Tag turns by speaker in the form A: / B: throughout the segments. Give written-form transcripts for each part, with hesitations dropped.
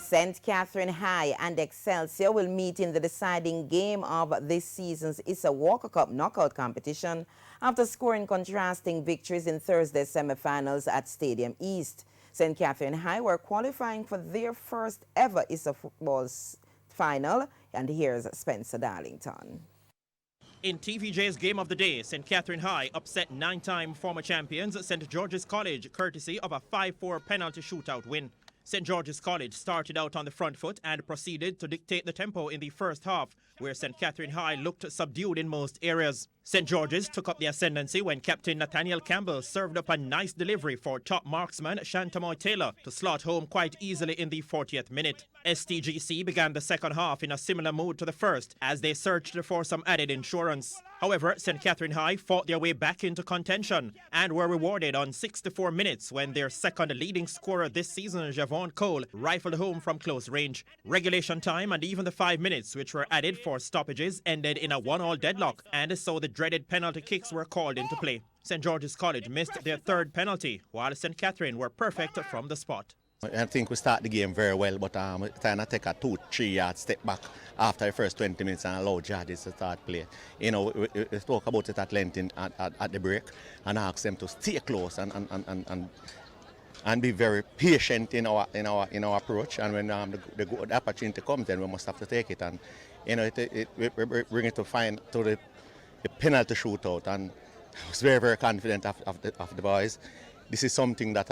A: St. Catherine High and Excelsior will meet in the deciding game of this season's Issa Walker Cup knockout competition after scoring contrasting victories in Thursday's semifinals at Stadium East. St. Catherine High were qualifying for their first ever Issa football final, and here's Spencer Darlington.
B: In TVJ's game of the day, St. Catherine High upset 9-time former champions St. George's College courtesy of a 5-4 penalty shootout win. St. George's College started out on the front foot and proceeded to dictate the tempo in the first half, where St. Catherine High looked subdued in most areas. St. George's took up the ascendancy when Captain Nathaniel Campbell served up a nice delivery for top marksman Shantamoy Taylor to slot home quite easily in the 40th minute. STGC began the second half in a similar mood to the first as they searched for some added insurance. However, St. Catherine High fought their way back into contention and were rewarded on 64 minutes when their second leading scorer this season, Javon Cole, rifled home from close range. Regulation time and even the 5 minutes which were added for stoppages ended in a 1-1 deadlock, and so the dreaded penalty kicks were called into play. St. George's College missed their third penalty, while St. Catherine were perfect from the spot.
C: I think we start the game very well, but trying to take a 2-3 yard step back after the first 20 minutes and allow judges to start play. You know, we talk about it at length at the break and ask them to stay close and be very patient in our approach. And when the good opportunity comes, then we must have to take it. And you know, we bring it to the penalty shootout. And I was very, very confident of the boys. This is something that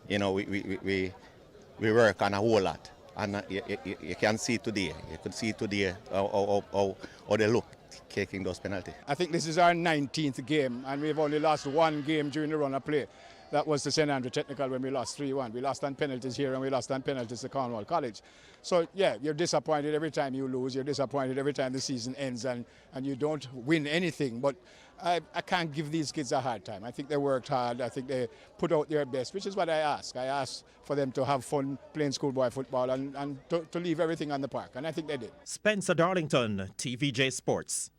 C: you know, we work on a whole lot, and you can see today. You could see today how they look taking those penalties.
D: I think this is our 19th game, and we've only lost one game during the run of play. That was the St. Andrew Technical when we lost 3-1. We lost on penalties here and we lost on penalties to Cornwall College. So yeah, you're disappointed every time you lose. You're disappointed every time the season ends and you don't win anything. But I can't give these kids a hard time. I think they worked hard. I think they put out their best, which is what I ask. I ask for them to have fun playing schoolboy football and to leave everything on the park. And I think they did.
B: Spencer Darlington, TVJ Sports.